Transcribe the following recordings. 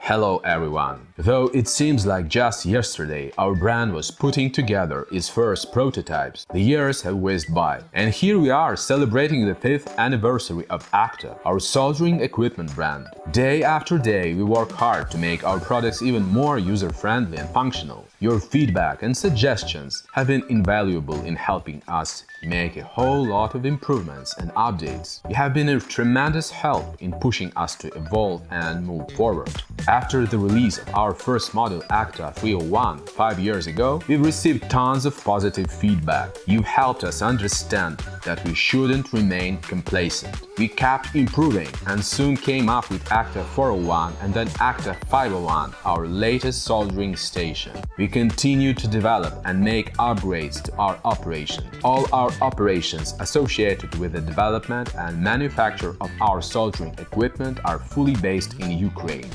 Hello everyone! Though it seems like just yesterday our brand was putting together its first prototypes, the years have whizzed by. And here we are celebrating the 5th anniversary of Accta, our soldering equipment brand. Day after day we work hard to make our products even more user-friendly and functional. Your feedback and suggestions have been invaluable in helping us make a whole lot of improvements and updates. You have been a tremendous help in pushing us to evolve and move forward. After the release of our first model Accta 301 5 years ago, we've received tons of positive feedback. You've helped us understand that we shouldn't remain complacent. We kept improving and soon came up with Accta 401 and then Accta 501, our latest soldering station. We continue to develop and make upgrades to our operations. All our operations associated with the development and manufacture of our soldering equipment are fully based in Ukraine.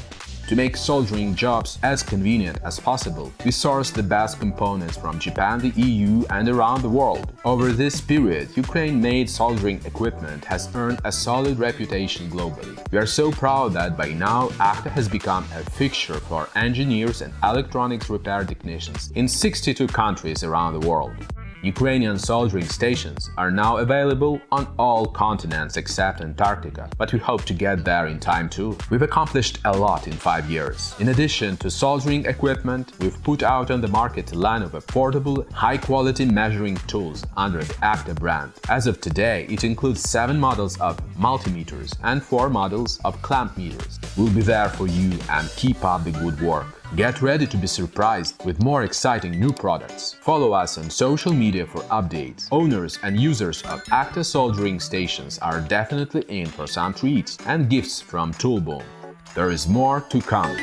To make soldering jobs as convenient as possible, we source the best components from Japan, the EU, and around the world. Over this period, Ukraine-made soldering equipment has earned a solid reputation globally. We are so proud that by now, Accta has become a fixture for engineers and electronics repair technicians in 62 countries around the world. Ukrainian soldering stations are now available on all continents except Antarctica, but we hope to get there in time too. We've accomplished a lot in 5 years. In addition to soldering equipment, we've put out on the market a line of affordable, high-quality measuring tools under the Accta brand. As of today, it includes 7 models of multimeters and 4 models of clamp meters. We'll be there for you and keep up the good work. Get ready to be surprised with more exciting new products. Follow us on social media for updates. Owners and users of Accta Soldering stations are definitely in for some treats and gifts from ToolBoom. There is more to come.